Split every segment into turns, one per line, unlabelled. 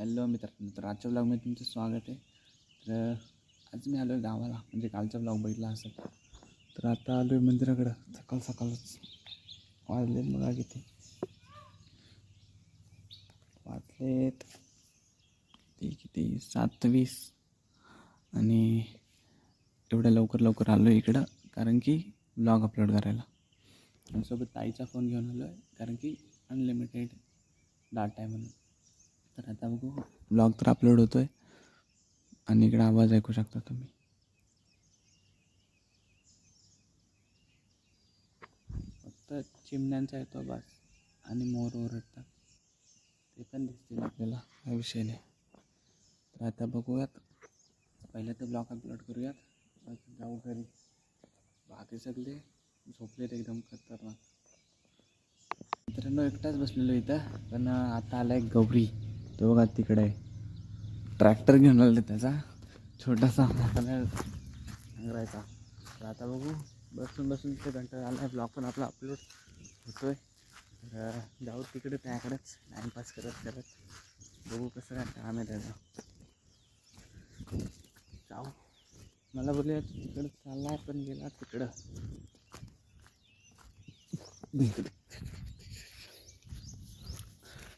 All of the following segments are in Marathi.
हॅलो मित्रांनो, तर आजच्या ब्लॉगमध्ये तुमचं स्वागत आहे. तर आज मी आलो आहे गावाला, म्हणजे कालचा ब्लॉग बघितला असेल. तर आता आलो आहे मंदिराकडं. सकाळच वाजलेत बघा किती वाजलेत, किती 7:20. आणि एवढ्या लवकर आलो इकडं कारण की ब्लॉग अपलोड करायला. आणि सोबत ताईचा फोन घेऊन आलो आहे कारण की अनलिमिटेड डाटा आहे म्हणून. तर आता बघू, ब्लॉग तर अपलोड होतो आहे आणि इकडे आवाज ऐकू शकता तुम्ही. फक्त चिमण्यांचा येतो बस, आणि मोर ओरडतात, ते पण दिसतील आपल्याला, हा विषय नाही. तर आता बघूयात, पहिले तर ब्लॉग अपलोड करूयात, बाकी जाऊ घरी. बाकी सगळे झोपलेत एकदम खतरनाक. मित्रांनो, एकटाच बसलेलो इथं, पण आता आला एक गौरी. तो बघा तिकडे आहे, ट्रॅक्टर घेऊन आले त्याचा छोटासा नांगरायचा. तर आता बघू, बसून ते कंटाळा आला आहे. ब्लॉग पण आपला अपलोड होतो आहे. तर जाऊ तिकडे त्याकडेच टाईमपास करत बघू कसं काय काम आहे त्याचं. जाऊ, मला बोलूया तिकडं चालला आहे, पण गेला तिकडं.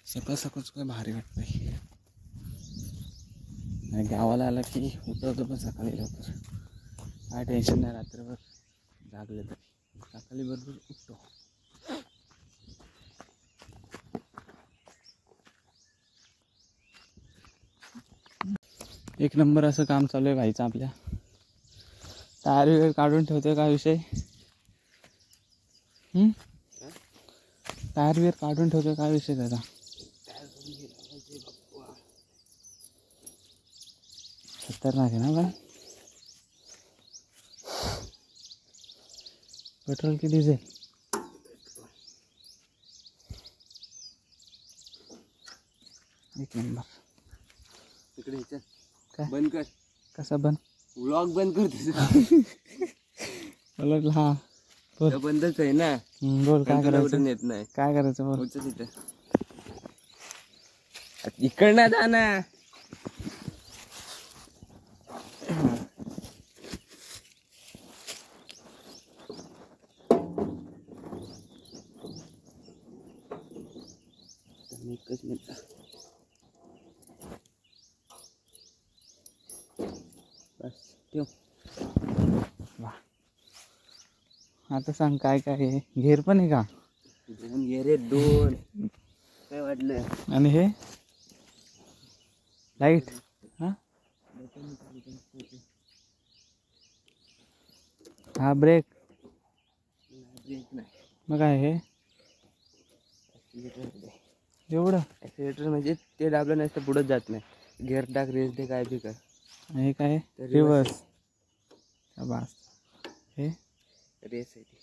सकाळच काय भारी वाटतंय. आणि गावाला आला की उठवतो पण सकाळी लवकर, काय टेन्शन नाही. रात्रभर जागले तरी सकाळी बरोबर उठतो. एक नंबर असं काम चालू आहे भाईचं आपल्या. टायर वगैरे काढून ठेवतोय, काय विषय. टायर वगैरे काढून ठेवतोय, काय विषय त्याचा. खतरनाक आहे ना. पण पेट्रोल की डिझेल? एक नंबर.
तिकडे ह्याच्यात
काय
बंद कर.
कसा बंद?
व्लॉग बंद कर तुझा.
बोल. हा बोल.
बंदच आहे ना.
बोल, काय करायचं?
येत नाही.
काय करायचं बोल.
तिथे इकडनं जा ना. एकच मिनिट. बस ठेव.
आता सांग, काय काय आहे? घेर पण आहे का?
दोन गेरे, दोन. काय वाटलं?
आणि हे लाईट? हा ब्रेक?
ब्रेक नाही.
मग काय हे एवढं?
ॲक्सिलेटर म्हणजे ते दाबलं नाही तर पुढंच जात नाही. गेअर टाक, रेस दे, काय बी कर.
हे काय? रिवर्स. बस. हे
रेस आहे ती.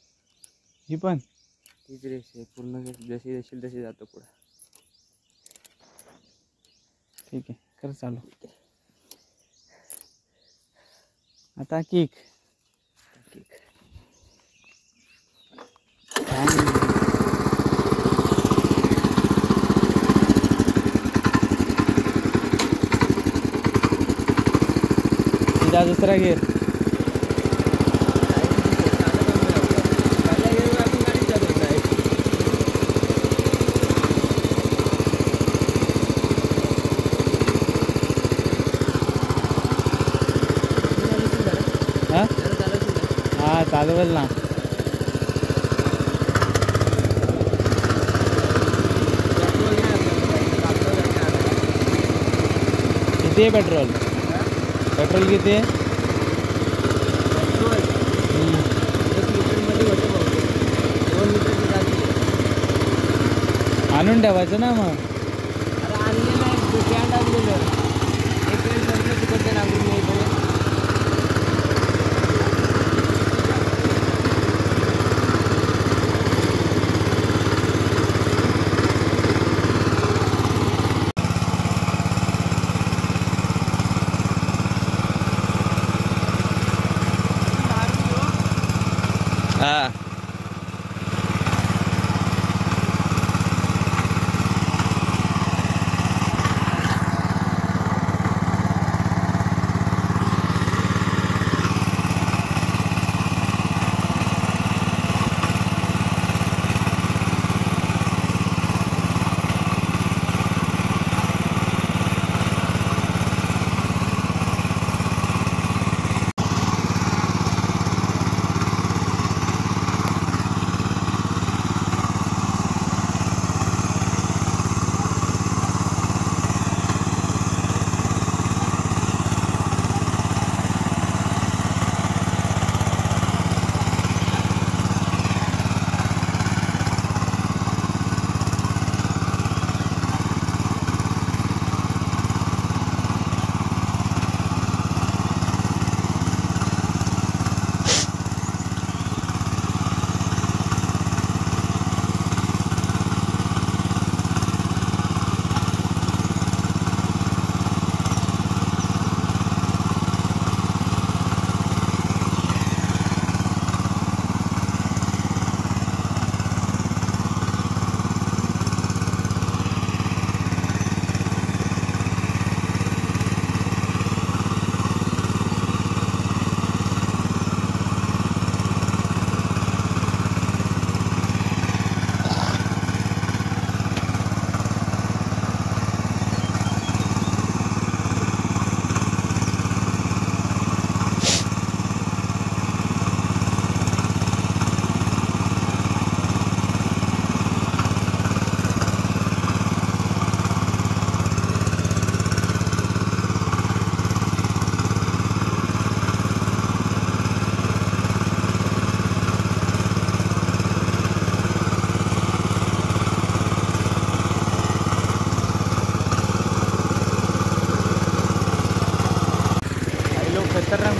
ही पण
तीच रेस आहे पूर्ण. जशी देशील तशी जातो पुढं.
ठीक आहे, कर चालू. आता किक. सीधा दुसरा गिअर. हा चालवेल ना. किती आहे पेट्रोल? पेट्रोल किती आहे? आणून ठेवायचं ना मग.
आणलेलं आहे, दुकान टाकलेलं. एक वेळ संपलं तिकडचं नांगरून नाही. हा.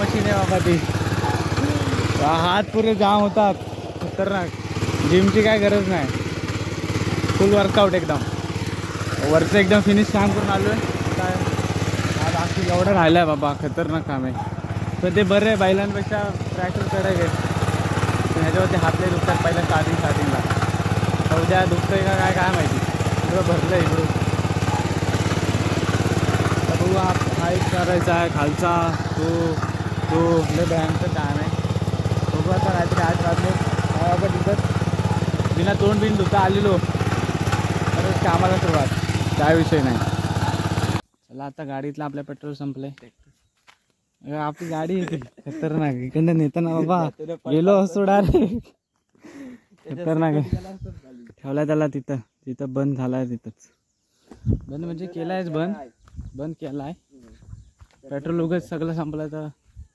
मशीन आहे बाबा ती. हात पुरे जाम होतात, खतरनाक. जिमची काय गरज नाही, फुल वर्कआउट एकदम. वरचं एकदम फिनिश काम करून आलो आहे. काय आज बाकी एवढं राहिलं आहे बाबा, खतरनाक काम आहे. पण ते बरं आहे, बैलांपेक्षा ट्रॅक्टर कडक आहे. ह्याच्यावरती हातले दुखतात पहिल्या स्टार्टिंगला. उद्या दुखतंय का काय काय माहिती. सगळं भरलं आहे इकडून. तर बघू हा एक करायचा आहे खालचा, तो लय भयंकर काम आहे. बघू आता रात्री 8 वाजले बाबा तिथं बिना तोंड बिन धुता आलेलो तरच कामाला सुरुवात, काय विषय नाही. चला आता गाडीतलं आपल्या पेट्रोल संपलंय. आपली गाडी आहे खतरनाक, इकडनं नेताना बाबा गेलो असतो डायरेक्ट. खतरनाक आहे. ठेवला त्याला तिथं बंद झालाय. तिथंच बंद म्हणजे केलायच, बंद केलाय. पेट्रोल उगाच सगळं संपलं तर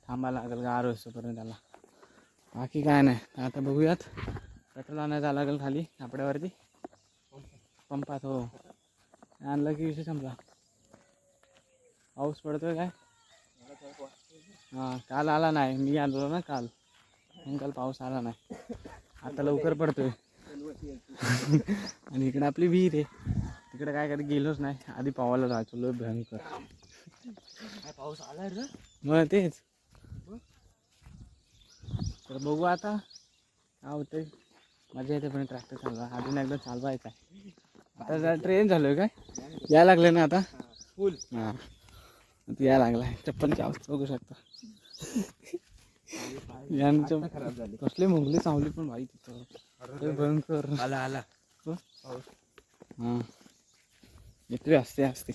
थांबायला लागेल 8 वाजेपर्यंत त्याला. बाकी काय नाही. आता बघूयात, पेट्रोल आणायला लागेल खाली कपड्यावरती पंपात. हो आणलं की विषय संपला. पाऊस पडतोय काय? हां काल आला नाही, मी आलो ना काल पाऊस आला नाही. आता लवकर पडतोय. आणि इकडे आपली विहीर आहे, तिकडे काय कधी गेलोच नाही. आधी पावायला जायचो, लय भयंकर
पाऊस आला रे.
मग तेच. तर बघू आता काय होतंय. मजा येते पण ट्रॅक्टर चालवा. अजून एकदा चालवायचा आहे. आता ट्रेन झालोय काय, यायला लागले ना आता फुल. हां यायला लागलाय. चप्पलची अवस्था बघू शकता. यांचं खराब झाली. कसले मुंगली चावली पण भाई तिथं, भयंकर
आला
हां येतोय. असते.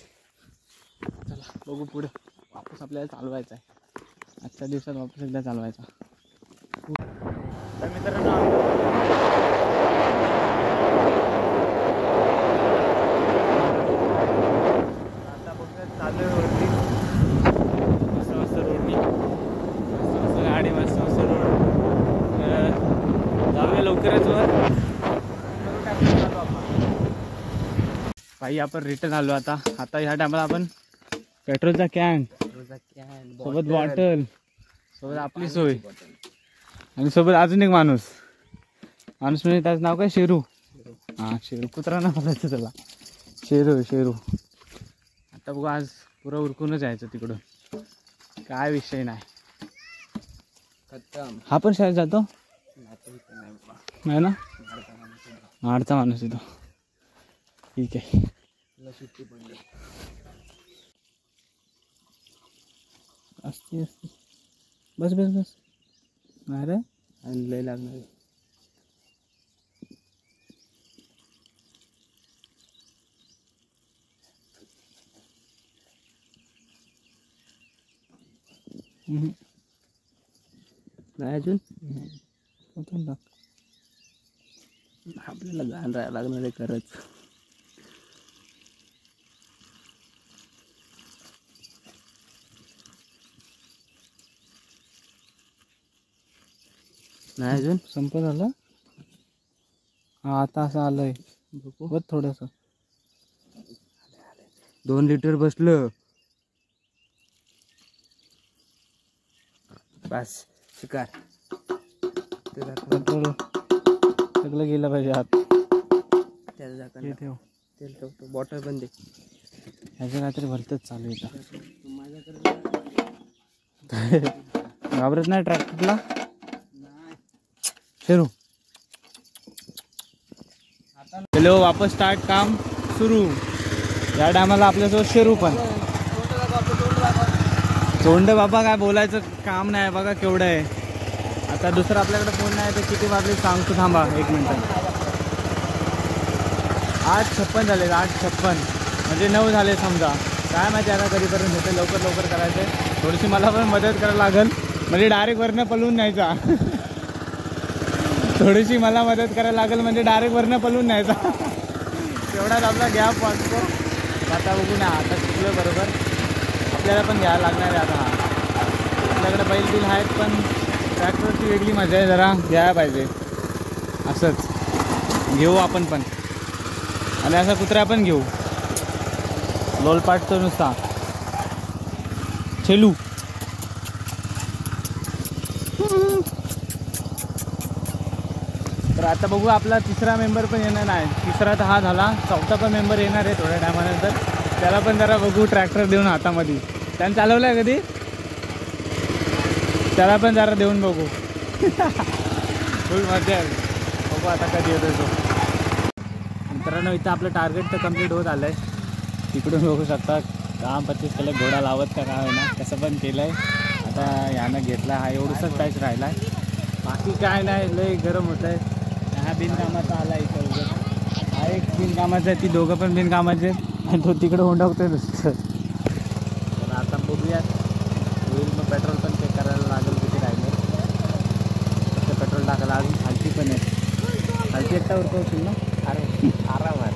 चला बघू पुढे. वापस आपल्याला चालवायचा आहे. आजच्या दिवसात वापस एकदा चालवायचा. तर मित्रांनो आता बघ चालू आहे वरती. मस्त रोडनी, मस्त गाडी, मस्त रोड. जाऊया लवकरच वर. भाई आपण रिटर्न आलो. आता ह्या टायमाला आपण पेट्रोलचा कॅन सोबत, बॉटल सोबत, आपली सोय आणि सोबत अजून एक माणूस म्हणजे त्याचं नाव काय, शेरू. हां शेरू, कुत्रा नाव बोलायचं त्याला, शेरू. आता बघू आज पुरं उरकूनच यायचं तिकडून, काय विषय नाही. हा पण शाळेत जातो नाही ना, माडचा माणूस येतो. ठीक आहे.
सुट्टी पडली
असते. बस नाही रे, लय लागणार.
नाही अजून
टाक.
आपल्याला घाण राहायला लागणार आहे खरंच. नाही अजून
संप झालं. हा आता असं आलंय बघ थोडंसं.
2 लिटर बसलं बस. शिकार
पेट्रोल सगळं गेलं पाहिजे आत.
त्याला झाकण
हे ठेव.
तेल ठेवतो. बॉटल पण दे.
ह्याचं काहीतरी भलतंच चालू आहे. घाबरत नाही ट्रॅक्टरला शेरू. हॅलो, वापस स्टार्ट, काम सुरू. या टायमाला आपल्यासोबत शेरू पण. तोंड बाबा काय बोलायचं काम नाही. बघा केवढं आहे. आता दुसरं आपल्याकडे फोन नाही तर किती वाजले सांगतो, थांबा 1 मिनिट. 8:56 झाले. 8:56 म्हणजे 9 झाले समजा. काय माहिती आता कधीपर्यंत होते. लवकर करायचं आहे. थोडीशी मला पण मदत करायला लागेल, म्हणजे डायरेक्ट वरनं पळून न्यायचा. थोडीशी मला मदत करायला लागेल म्हणजे डायरेक्ट वरनं पळून न्यायचा. तेवढाच आपला गॅप वाचतो. आता बघू ना, आता शिकलो बरोबर. आपल्याला पण घ्यायला लागणार आहे आता. आपल्याकडे बैल बिल आहेत पण ट्रॅक्टरची वेगळी मजा आहे, जरा घ्यायला पाहिजे. असंच घेऊ आपण पण. आणि असा कुत्रा पण घेऊ, लोलपाटचं नुसता. छेलू तर आता बघू आपला तिसरा मेंबर पण येणार नाही. तिसरा तर हा झाला, चौथा पण मेंबर येणार आहे थोड्या टायमानंतर. त्याला पण जरा बघू ट्रॅक्टर देऊन हातामध्ये. त्यानं चालवलं आहे कधी, त्याला पण जरा देऊन बघू. फुल मजा आहे. बघू आता कधी येतो तो. मित्रांनो इथं आपलं टार्गेट तर कम्प्लीट होत आलं आहे. तिकडून बघू शकता काम 25 केलं, घोडा लावत का काय आहे ना, कसं पण केलं आहे. आता यानं घेतला हा एवढंच पॅच राहिला आहे, बाकी काय नाही. लय गरम होत आहे. हा बिनकामाचा आला इथं उगत. हा एक बिनकामाचा आहे, ती दोघं पण बिनकामाचे आहेत आणि तो तिकडं हुंडवतोय नुसतं. तर आता बघूयात होईल. मग पेट्रोल पण चेक करायला लागेल किती राहिले. फक्त पेट्रोल टाकायला अजून खालती पण आहे. खालती एकटा उरतो असेल ना. अरे आरामात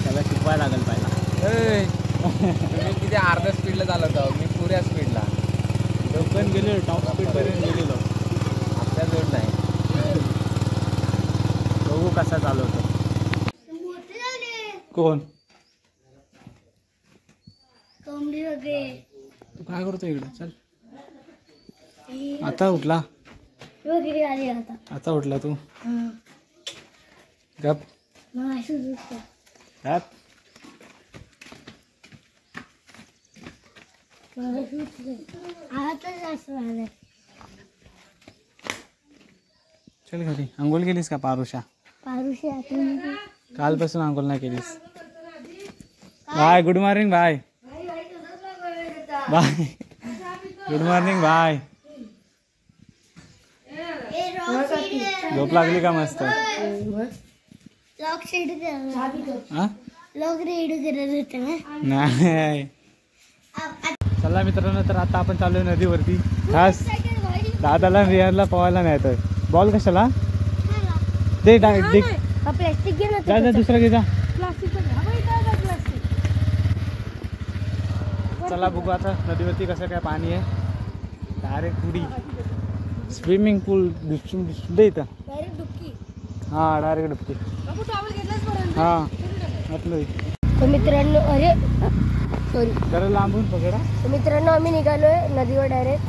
त्याला शिकवायला लागेल पहिला.
तुम्ही किती अर्ध्या स्पीडला चालवतो, मी पुऱ्या स्पीडला.
पण गेलेलो टॉप स्पीडपर्यंत गेलेलो.
आपल्या जोड नाही.
बघू कसा चालवतो. कोण तू काय करतो इकडं? चल आता उठला, आता उठला तू. गप गप. चल घरी. आंघोळ केलीस का पारुषा? कालपासून आंघोळ नाही केलीस. Bye, good morning bye. Bye, good morning bye. झोप लागली का मस्त? नाही. चला मित्रांनो, तर आता आपण चालू आहे नदीवरती. खास दादाला रियाला पवायला नाही येतोय. बॉल कशाला दे
प्लास्टिक घे ना,
जा दुसरा घे जा. चला बघू आता नदीवरती कसं काय पाणी आहे. डायरेक्ट पुढी स्विमिंग पूल दिसून दे इथं. हां डायरेक्ट डुबकी. हां म्हटलं.
तर मित्रांनो, अरे सॉरी,
जरा लांबून पकडा.
तर मित्रांनो आम्ही निघालोय नदीवर डायरेक्ट.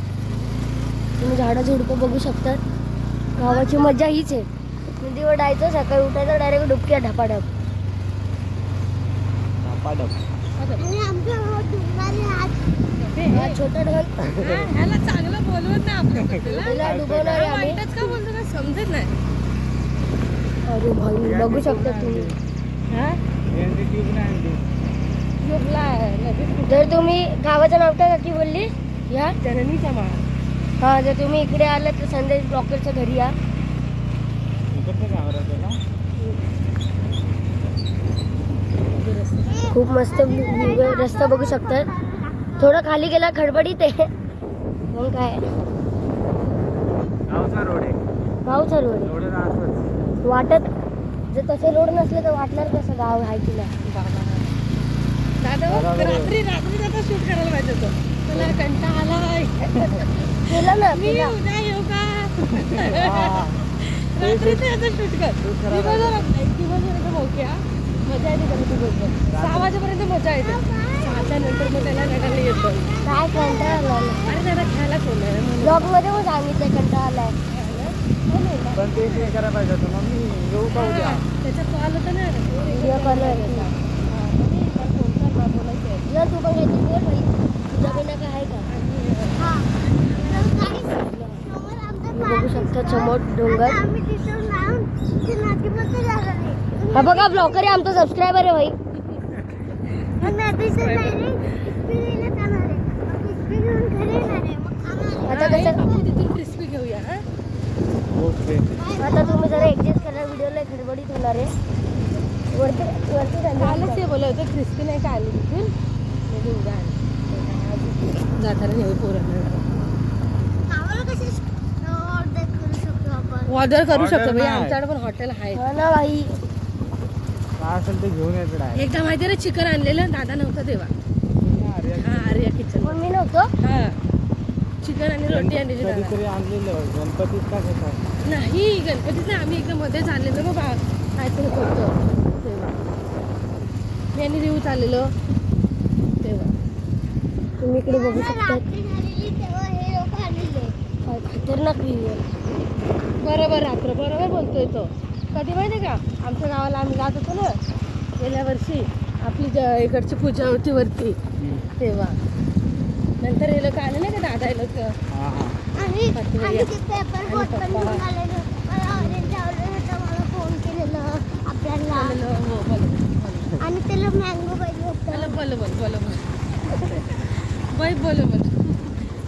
तुम्ही झाडं झुडपं बघू शकतात. गावाची मजा हीच आहे. नदीवर जायचं, सकाळी उठायचं, डायरेक्ट डुबक्या ढपाढप. छोटा ढग
ह्याला चांगलं बोलवत नाही
त्याला डुबवणार आहे आम्ही.
का बोलतो काय समजत नाही.
अरे भाई बघू शकता तुम्ही. जर तुम्ही गावाचं नाव काय नक्की बोलली? या
जननीचा माळ.
हा, जर तुम्ही इकडे आलात तर संदेश ब्लॉकरच्या घरी या. खूप मस्त रस्ता बघू शकतात. थोडं खाली गेला खडबडीत आहे, मग काय
गावचा रोड आहे.
गावचा रोड आहे. वाटत जर तसे रोड नसले तर वाटणार कसं गाव आहे की नाही.
दादा रात्री आता शूट करायला पाहिजे होतं. तुला कंटाळा आलाय.
केलं ना
मी
केला.
उद्या येऊ का? रात्री ते आता शूट कर. दिवसभर मोक्या मजा येते. कधी दिवसभर 6 वाजेपर्यंत मजा येते. 6च्या नंतर मग त्याला रडायला येतं.
काय कंटाळा आला.
अरे त्याला खेळायला सोडलं.
ब्लॉग मध्ये पण सांगितलं कंटाळा आलाय.
पण ते करायला पाहिजे होतं. मग मी येऊ का उद्या?
त्याचा कॉल होता ना.
व्हिडिओ कॉल जर तू पण घेतली बोल भाई, तुझ्याकडे काय आहे का? बघू शकता समोर डोंगर. हा बघा ब्लॉकर आहे आमचा, सबस्क्रायबर आहे भाई. आता कसं
तिथून क्रिस्पी घेऊया.
ओके.
आता तुम्ही जरा ऍडजस्ट करा, व्हिडिओला खडबडीत होणार आहे. वरती वरती
कालच ते बोलत होतं क्रिस्पी नाही का आली तिथून. उद्या जाताना नेऊ पोरांना. ऑर्डर करू शकतो भाई, आमच्याकडे पण हॉटेल आहे.
हो ना भाई.
काय असेल ते घेऊन यायचं डायरेक्ट.
एकदा माहिती ना चिकन आणलेलं, दादा नव्हता तेव्हा. हा आर्या किचन.
पण मी नव्हतो.
हा चिकन आणि रोटी आणलेली दादा.
कधीतरी आणलेलं गणपतीत का घेतात?
नाही गणपतीत नाही, आम्ही एकदा मध्येच आणलेलं बाबा. काहीतरी होतं तेव्हा. मी आणि रिव्ह्यू चाललेलो तेव्हा.
तुम्ही इकडे बघू शकता. खतरनाक व्ह्यू आहे.
बरोबर रात्र बरोबर बोलतोय तो. कधी माहिती का आमच्या गावाला आम्ही जात होतो ना गेल्या वर्षी आपली इकडची पूजा होती वरती तेव्हा. नंतर हे लोक आले नाही का दादा हे लोक
आणि त्याला मँगो पाहिजे
बोल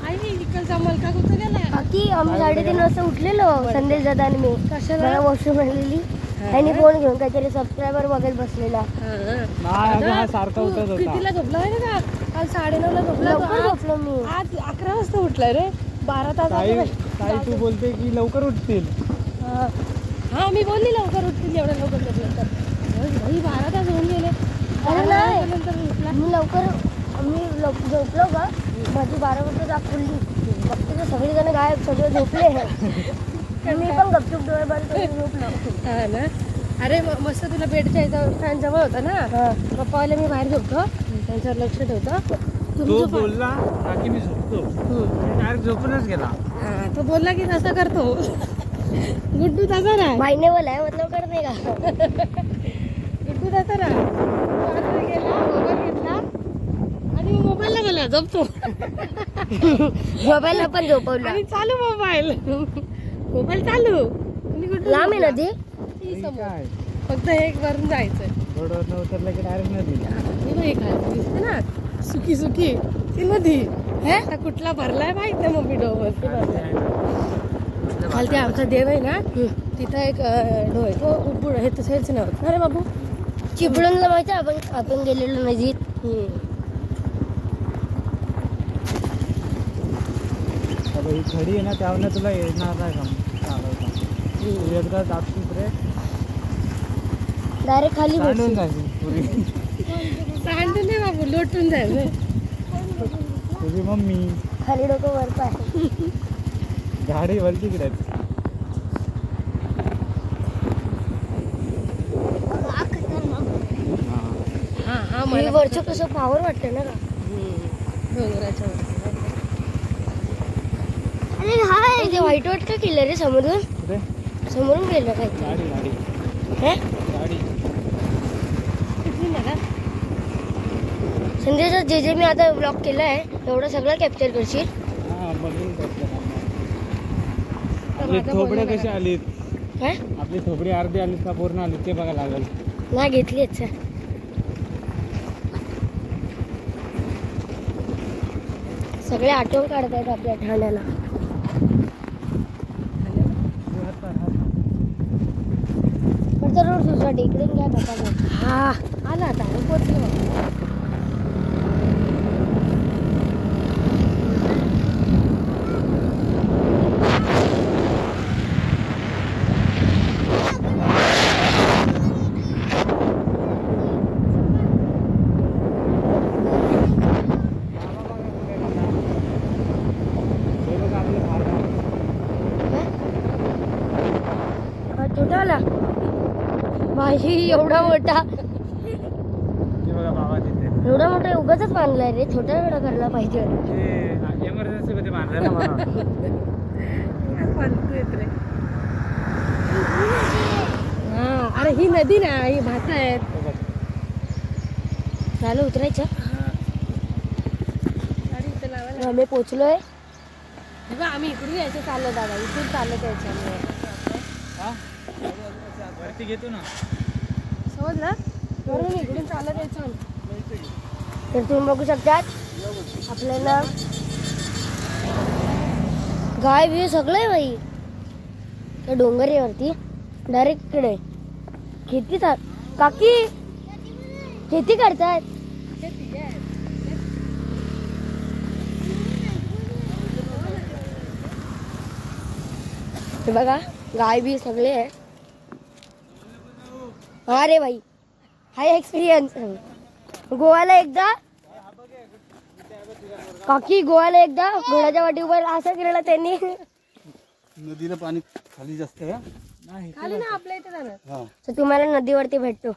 आई इकडचा मलका कुठं गेला.
बाकी आम्ही 3:30 वाजता उठलेलो संदेश दादा आणि मी.
कशाला
मला वॉशरूम आणलेली आणि फोन घेऊन काहीतरी सबस्क्रायबर बघत बसलेला.
सारखा उठत होता.
कितीला झोपला आहे का काल 9:30ला झोपला
लवकर झोपलो मी.
आज 11 वाजता उठलाय रे 12 तास.
तू बोलते की लवकर उठतील.
हा मी बोलली लवकर उठतील एवढं लवकर झोपलं तर. 12 तास होऊन गेले.
अरे नाही
नंतर उठला
मी लवकर झोपलो का माझी 12 वाजता जाग खुलली. फक्त सगळेजण गायब सगळे झोपले. मी पण गपचूप डोळे बंद करून झोपलो.
हा ना. अरे मस्त तुला बेडच्या इथं फॅन जवळ होता ना पप्पाला मी बाहेर झोपतो त्यांच्यावर लक्ष ठेवतो.
तो बोलला की मी झोपतो डायरेक्ट झोपूनच गेला.
हा तो बोलला की तसा करतो. गुड्डू तसा ना
मायने बोलाय मतलब करते का.
गुड्डू तसा ना गेला मोबाईल घेतला आणि मोबाईलला गेला झोपतो.
मोबाईलला पण झोपवला
आणि चालू मोबाईल चालू.
लांब आहे नदी.
काय
फक्त एक वरून जायचं
रोडवर उतरलं की डायरेक्ट नदी.
दिसते ना सुकी ती नदी आता कुठला भरलाय माहित नाही. मग डोवर खालती आमचा देव आहे ना तिथं एक डो आहे तो उडबुड आहे तसंच नव्हतं ना रे बाबू.
चिपळूणला माहिती आपण गेलेलो नदीत.
ही खडी आहे ना त्यावर तुला येणार नाही का चालवता. एकदा दाबशील ब्रेक
डायरेक्ट खाली
सांडून
बसली.
जाशील पुरी.
सांडून नाही बाबू लोटून जायचं.
तुझी मम्मी
खाली डोकं वर पाय.
गाडी वरती तिकडे.
हा
मला वरचं कसं पावर वाटतं ना का.
डोंगराच्या वर.
अरे हाय ते व्हाईट वाटतं केलं रे समोरून.
कुठे
समोरून गेलं काय
गाडी
संदेश जे मी आता ब्लॉक केलं आहे एवढं सगळं कॅप्चर करशील.
हा बघून आपली थोबडे कशी आलीत.
काय
आपली थोबडी अर्धी आलीत का पूर्ण आलीत ते बघा लागेल.
नाही घेतली अच्छा. सगळे आठवण काढतायत आपल्या ठाण्याला. रोड सोसायटी इकडून घ्या बाबा.
हा आला आता पोचलो.
छोटा आला भाजी एवढा मोठा एवढा मोठा उगाच बांधलाय रे. छोटा वेळा करायला पाहिजे.
एमर्जन्सी मध्ये बांधलं ना म्हणून.
अरे ही नदी ना ही भात आहेत.
झालं उतरायचं. आम्ही पोचलोय.
आम्ही इकडून यायचं चाललं दादा इथून चाललं त्याच्या
वरती घेतो ना
समजलं. वरून इकडून चालत यायचं.
तर तुम्ही बघू शकतात आपल्याला गाय बिय सगळं आहे बाई. त्या डोंगरीवरती डायरेक्ट इकडे खेती काकी खेती करतात. हे बघा गाय बी सगळे आहे. हा रे भाई हाय एक्सपिरियन्स. गोव्याला एकदा काकी घोड्याच्या वाटीवर असं केलेलं त्यांनी.
नदीला पाणी खाली जास्त आहे
खाली ना आपल्या इथे जाणार.
तर तुम्हाला नदीवरती भेटतो.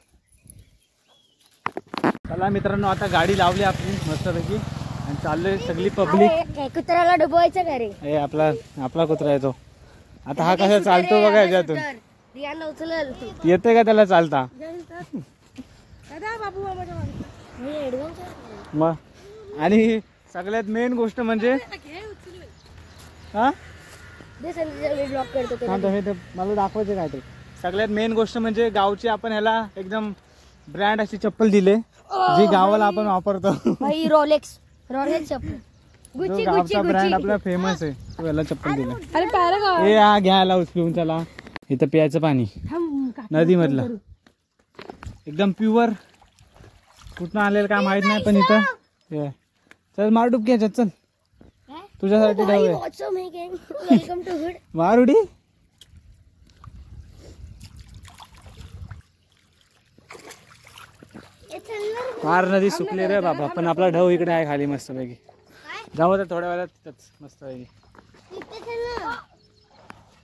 चला मित्रांनो आता गाडी लावली आपली मस्तपैकी आणि चाललोय सगळी पब्लिक.
कुत्र्याला डुबवायचं का रे.
आपला कुत्रा आहे तो आता हा कसा चालतो बघा याच्यातून.
रियाला उचलल.
येते का त्याला चालता?
बाबू माझ्या मागे.
हे ऍडव्हान्स आहे.
मग आणि सगळ्यात मेन गोष्ट म्हणजे हा
दे संदेश ब्लॉक करतो ते.
थांब, हे मला दाखवायचं काय ते. सगळ्यात मेन गोष्ट म्हणजे गावची आपण ह्याला एकदम ब्रँड अशी चप्पल दिले जी गावाला आपण वापरतो.
भाई रोलेक्स चप्पल.
जो गावचा ब्रँड आपला फेमस आहे तो याला चप्पल दिला.
अरे पायरा का
हे हा घ्यायला उचलून चला. इथं प्यायचं पाणी नदी मधलं एकदम प्युअर. कुठनं आलेलं काय माहित नाही पण इथं हे. चल मार डुबकी याच्यात चल. तुझ्यासाठी ढव आहे.
ऑसम है गँग. Welcome to hood.
मार उडी. मार. नदी सुकली रे बाबा पण आपला ढव इकडे आहे खाली मस्त पैकी. जाऊ आता थोड्या वेळात तिथंच मस्त पैकी.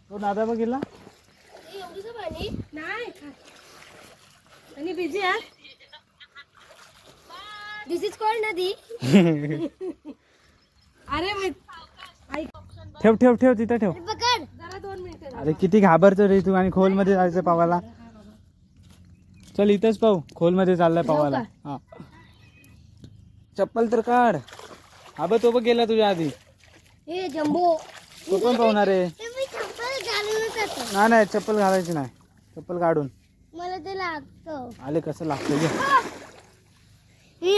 तो दादा बघितला
नाही आणि बिझी आहे.
दिस इज कॉल्ड नदी.
अरे
ठेव ठेव ठेव तिथं ठेव.
पकड.
जरा 2 मिनिटं.
अरे किती घाबरतो रे तू. आणि खोल मध्ये जायचं पावाला. चल इथंच पाहू. खोल मध्ये चाललाय पावाला. हा चप्पल तर काढ. हा बघ तो बघ गेला तुझ्या आधी.
हे जम्बो.
तो पण पाहणार आहे. नाही नाही चप्पल घालायची नाही. चप्पल काढून.
मला ते लागतं.
आले कसं लागतं घे.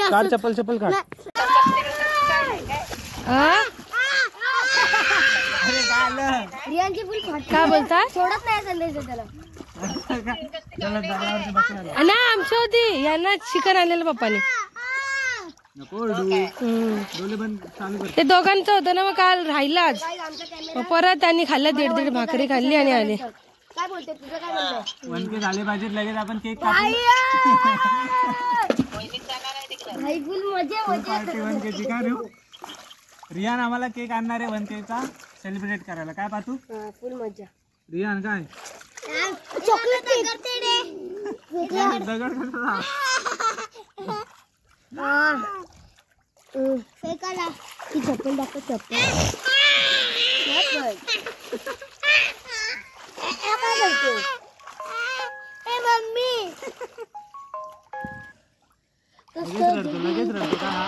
काढ चप्पल. चप्पल काढ.
रियांची फुल फाट.
काय बोलता?
सोडत नाही संदेश त्याला.
ना आमच्या होती यांना चिकन आणलेलं पप्पाने.
नको डोले बंद चालू कर.
ते दोघांचं होतं ना मग काल राहिलं आज.
आमचा कॅमेरा.
मग परत त्यांनी खाल्लं 1.5 भाकरी खाल्ली आणि आले.
काय बोलते तुझं काय म्हणणं?
वनके झाले पाहिजेत लगेच आपण केक कापू.
भाई फुल मजा
पार्टी वनकेची काय देऊ. रियान आम्हाला केक आणणार आहे वनकेचा सेलिब्रेट करायला. काय पाहतू
फुल मजा.
रियान काय
चॉकलेट करते रे.
दगड कसा
फेकाला ती चप्पल दाखव. चप्पल काय करतो. ए मम्मी
लगेच रडतो का हा.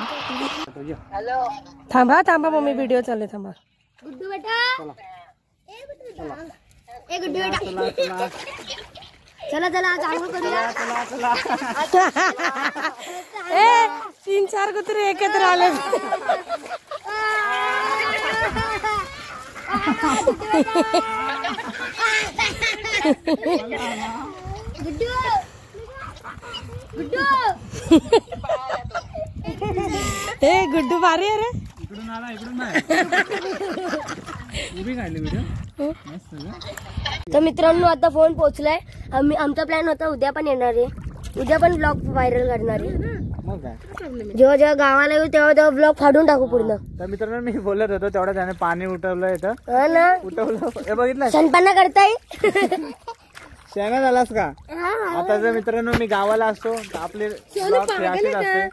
थांबा मम्मी व्हिडिओ चालले. थांबा.
गुड्डू बेटा. ए गुड्डू बेटा. चला आज आंघोळ करूया.
ए 3-4 कुत्रे एकत्र आले.
गुड्डू
ए गुड्डू भारी आहे रे.
इकडून आला इकडून नाही. उभी काढली व्हिडिओ मस्त ना.
तर मित्रांनो आता फोन पोहोचलाय. आमचा प्लॅन होता उद्या पण येणार आहे. उद्या पण ब्लॉग व्हायरल करणार आहे.
मग काय
जेव्हा गावाला येऊ तेव्हा ब्लॉग फाडून टाकू पूर्ण.
तर मित्रांनो मी बोलत होतो तेवढा त्याने पाणी उठवलं इथं.
हा ना.
उठवलं हे बघितलं.
सणपाना करताय.
शेंगा झालास का. आता जर मित्रांनो मी गावाला असतो तर आपले ब्लॉग असेच असते.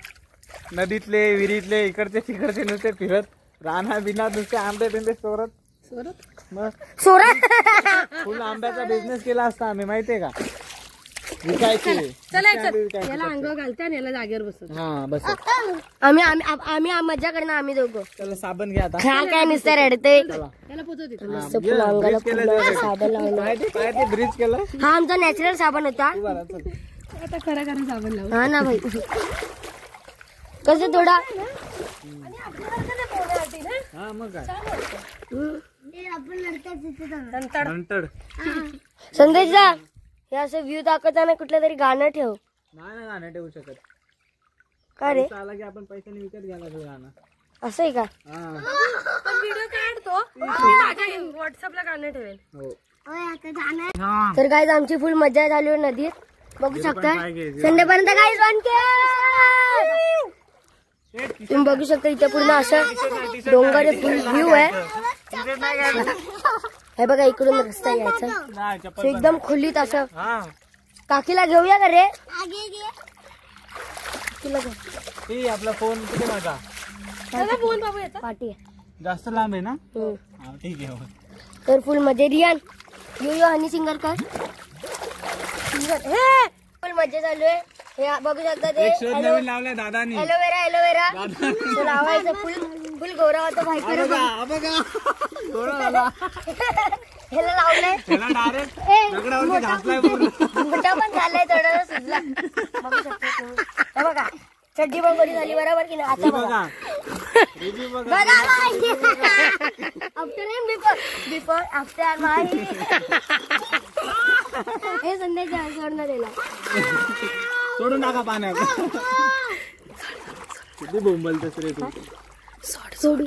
नदीतले विहिरीतले इकडचे तिकडचे नुसते फिरत राणा बिना नुसते आंबे बिंबे चोरत मग
सोरा.
फुल आंब्याचा बिझनेस केला असता आम्ही माहितीये का. विकायचे.
याला अंगावर घालते आणि याला जागेवर बसत.
हा बस.
आम्ही मजा करणार आम्ही दोघं.
त्याला साबण घ्या आता.
हा काय नुसतं रडते.
याला पोचवते.
साबण लावलं.
काय ते ब्रिज केलं.
हा आमचा नॅचरल साबण होता.
आता खरं साबण लावून.
हा ना भाई. कसं थोडा
हा मग काय
नंतर
संदेशला हे असं व्ह्यू दाखवताना कुठलं तरी गाणं ठेव.
नाही गाणं ठेवू शकत.
का रे
आला की आपण पैशाने विकत घ्यायला गाणं.
असं आहे का.
व्हिडिओ काढतो माझ्या व्हॉट्सअपला गाणं ठेवेल.
हो
तर काय आमची फुल मजा झाली नदीत. बघू शकता संडेपर्यंत काय तुम्ही बघू शकता. इथे पूर्ण असं डोंगर फुल व्ह्यू आहे. हे बघा इकडून रस्ता यायचा एकदम खुलीत असं. काकीला घेऊया का रे. तिला
आपला फोन कुठे माझा
फोन बाबू येतात.
पाठी
जास्त लांब आहे ना. ठीक आहे.
तर फुल मध्ये रियान यो हनी सिंगर कर फुल मजा चालू आहे. हे बघू शकता ते
नवीन लावलाय दादानी.
एलोवेरा तो लावायचं फुल फुल गोरा होतो भाई ह्याला लावलंय मोठा पण झालाय थोडं सुजला. बघू शकता तुम्ही. हे बघा चड्डी पण बरी झाली बरोबर की नाही. आता बघा बिफोर आफ्टर माय हे संध्याच्या सोडणार त्याला
सोडून टाका पाण्यात. किती बोंबलतस रे तू.
सोड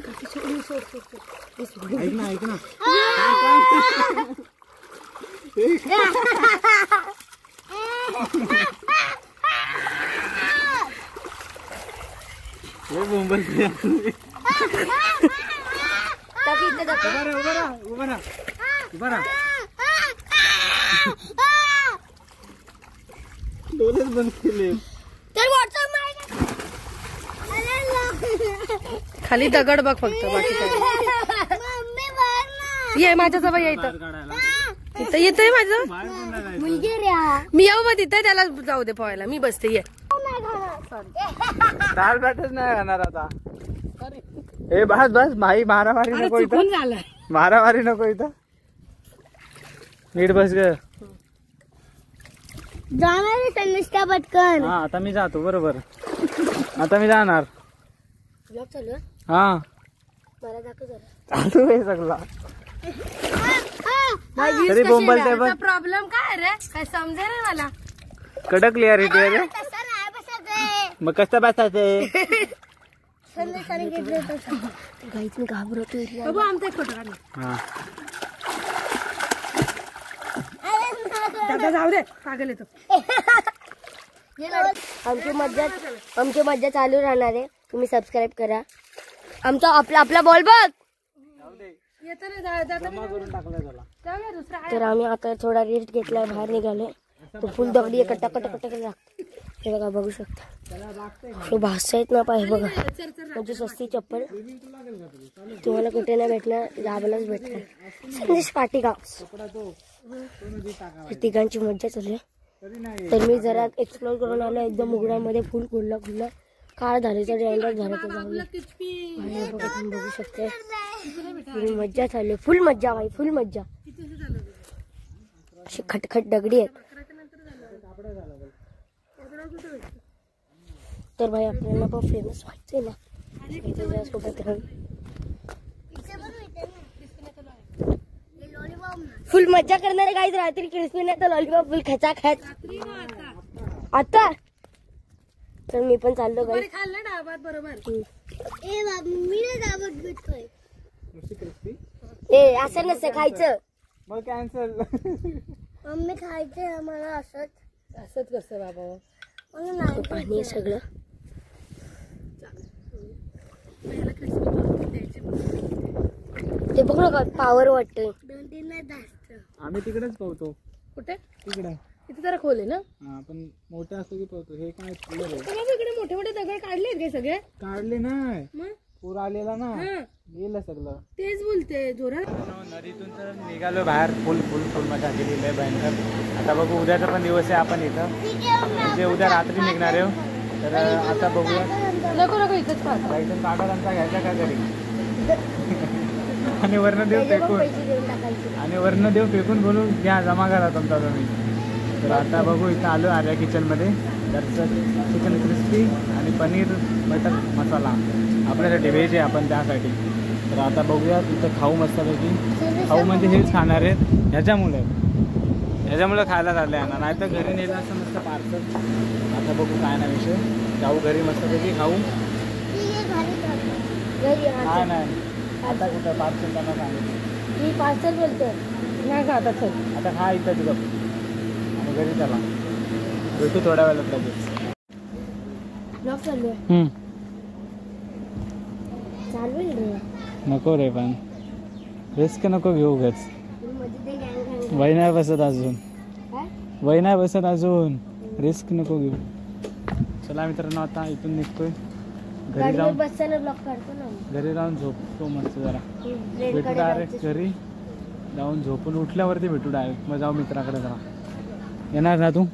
ऐक ना लय बोंबलते. उभा राहा. डोलेच बंद केले.
खाली दगड बघ फक्त बाकी काय. ये माझ्या जवळ ये इथं इथं येतंय माझं. मी येऊ मग तिथं त्याला जाऊ दे पोहायला. मी बसते ये.
दाल भातच नाही खाणार आता. ए बस भाई मारामारी नको इथं.
झालं
मारामारी नको इथं. नीट बस ग.
जाणार संदेशा पटकन.
हा आता मी जातो बरोबर. आता मी जाणार.
ब्लॉग चालू आहे
हा
मला दाखव जरा.
चालू आहे सगळा. तरी बोंबलते पण.
प्रॉब्लेम काय रे काय समजे रे मला.
कडक क्लिअरिटी आहे रे. मग कसं बसायचं.
गाईच मी घाबरतोय.
बघू आमचा एक फोटो काढला.
हा
दादा जाऊ दे पागल येतो.
आमची मज्जा चालू राहणार आहे. तुम्ही सबस्क्राईब करा. आमचा आपला बॉल बघ.
येतो ना दादा
तर आम्ही आता थोडा रेस्ट घेतलाय. बाहेर निघालोय. तो फुल दगडी कटक लागतो. हे बघा बघू शकता. तो भाषा येत ना पाहिजे बघा. म्हणजे सस्ती चप्पल तुम्हाला कुठे नाही भेटणार. दाबालाच भेटणार. संदेश पाटीगाव. तिघांची मज्जा चालू आहे. तर मी जरा एक्सप्लोर करून आलो. एकदम उघड्यामध्ये फुल खुल्ला काळ झाल्याचा डॅन्डर झाला तर जाऊन बघू शकते. मज्जा चालू आहे. फुल मज्जा भाई फुल मज्जा. अशी खटखट दगडी आहेत. तर भाई आपल्याला पण फेमस व्हायचंय ना. सोबत फुल मज्जा करणारे काही रात्री क्रिस्पी नाही तर लॉलीपॉप फुल खेचा खेच. आता तर मी पण चाललो गाई.
खाल्लं डाबात बरोबर.
ए असं नसतं खायचं.
मग कॅन्सल.
मम्मी खायचंय आम्हाला
असंच कसं बाबा.
पाणी आहे सगळं. ते बघ ना पावर वाटतंय.
आम्ही तिकडेच पोहतो.
कुठे
तिकडे
इथे जरा खोल आहे ना.
हा पण मोठे असतो की पोहतो. हे काय
इकडे मोठे मोठे दगड काढलेत काय सगळे.
काढले नाही.
मग
पूर आलेला ना. गेलं सगळं.
तेच बोलते जोरात.
नदीतून तर निघालो बाहेर. फुल मजा केलेली आहे भयंकर. आता बघू उद्याचा पण दिवस आहे. आपण इथं म्हणजे उद्या रात्री निघणार आहे. तर आता बघूया.
नको इथंच पाहतो.
बाईतून काढा आमचा घ्यायचा का घरी. आणि वर्ण देव फेकून बोलून घ्या जमा करा तुमचा तुम्ही. तर आता बघू इथं आलो आर्या किचनमध्ये. तर चिकन क्रिस्पी आणि पनीर बटर मसाला आपल्यासाठी व्हेज आहे. आपण त्यासाठी तर आता बघूया इथं खाऊ मस्तपैकी. खाऊ म्हणजे हेच खाणार आहेत. ह्याच्यामुळे खायला चाललं आहे ना. नाही तर घरी नेलं असं मस्त पार्सल. आता बघू काय ना विषय. जाऊ घरी मस्तपैकी खाऊ. काय नाही आता कुठं पार्सल त्यांना सांगितलं.
मी पार्सल बोलतोय
नाही का. आता चल
आता खा इथं तिथं आणि घरी चला. भेटू थोड्या वेळात लगेच.
ब्लॉग चालू आहे. चालू आहे.
नको रे पण रिस्क नको घेऊ उगाच. वय नाही बसत अजून. रिस्क नको घेऊ. चला मित्रांनो आता इथून निघतोय. घरी जाऊन
बसताना ब्लॉग काढतो ना.
घरी जाऊन झोपतो मस्त जरा. भेटू डायरेक्ट घरी. जाऊन झोपून उठल्यावरती भेटू डायरेक्ट. मग जाऊ मित्राकडे जरा. येणार ना तू?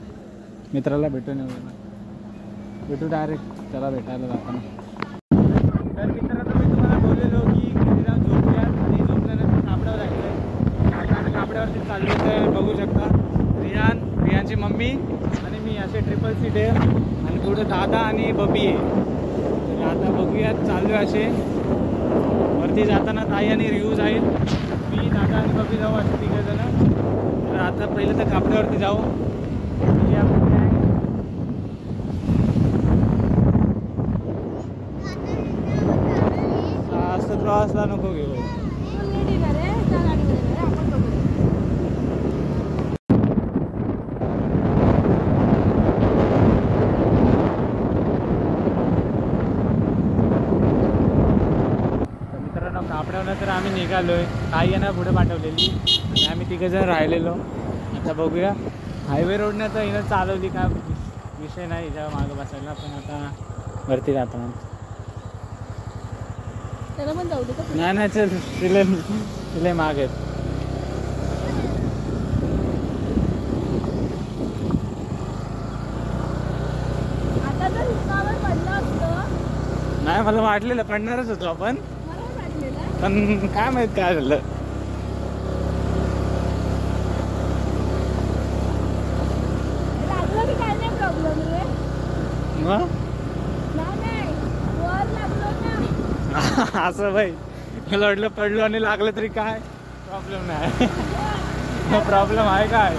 मित्राला भेटून येऊ. भेटू डायरेक्ट त्याला भेटायला जाताना. तर मित्रांनो मी तुम्हाला बोललेलो की घरी जाऊन झोपूयात आणि झोपल्यानंतर कापड्यावर जायचं. आता कापड्यावरती चाललो तर बघू शकता रियानची मम्मी आणि मी असे ट्रिपल सीट आहे आणि पुढे दादा आणि बबी आहे. तर आता बघूयात चालू असे वरती जाताना ताई आणि रिव्ह्यू जाईल. मी दादा आणि बबी जाऊ असे तिघं जण. तर आता पहिलं तर कापड्यावरती जाऊ. असं प्रवासला नको घेऊ. कापडावला तर आम्ही निघालोय. ताई यांना पुढे पाठवलेली आणि आम्ही तिघं जण राहिलेलो. आता बघूया हायवे रोडनं तर हिनं चालवली का विषय नाही हिच्या मागं बसायला. पण आता वरती जाताना
त्याला पण जाऊ दे का?
नाही नाही चल तिला माग आहेत.
आता जर हिसाबावर पडलं असतं
नाही मला वाटलेलं पडणारच होतो आपण.
मला वाटलेलं
पण काय माहित काय झालं.
लागलं की काय नाही प्रॉब्लेम रे.
मग
नाही वर लागलो ना.
असं भाई मला वाटलं पडलो आणि लागलं तरी काय प्रॉब्लेम नाही. प्रॉब्लेम आहे काय?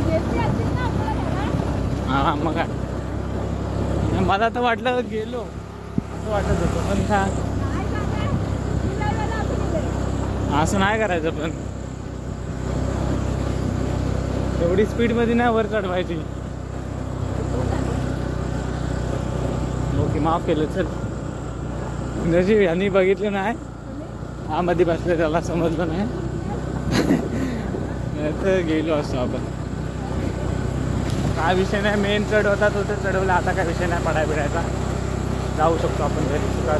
येते असतील ना आपल्या घरात.
हा मग काय मला तर वाटलं गेलो असं वाटत होतं. पण काय
काय सांगा फिरायला आपण इथे.
असं नाही करायचं. पण एवढी स्पीडमध्ये नाही वर चढवायची. ओके माफ केलं. चल जशी यांनी बघितलं नाही हा मध्ये बसलं त्याला समजलं नाही तर गेलो असतो आपण. काय विषय नाही. मेन चढ होता तो तर चढवला. आता काय विषय नाही पडाय बिडायचा. जाऊ शकतो आपण घरी. चुका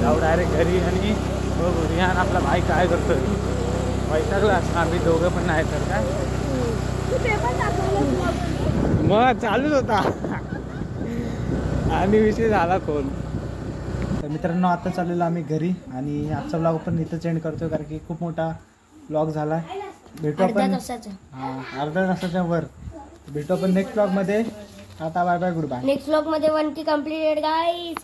जाऊ डायरेक्ट घरी. आणि बघू रियान आपला भाई काय करतोय. वैतागला असं आम्ही दोघं पण नाही तर काय
तू ते पण दाखवलं ब्लॉगमध्ये.
मग चालूच होता आणि विषय झाला कोण. तर मित्रांनो आता चाललेलो आम्ही घरी आणि आजचा ब्लॉग पण इथंच एंड करतोय कारण की खूप मोठा ब्लॉग झाला. भेटू
अर्ध्या
आपण
तासाचं.
अर्ध्या तासाच्या वर. भेटू आपण नेक्स्ट ब्लॉग मध्ये. आता bye bye goodbye.
Next vlog मध्ये 1K कम्प्लीटेड गाईज.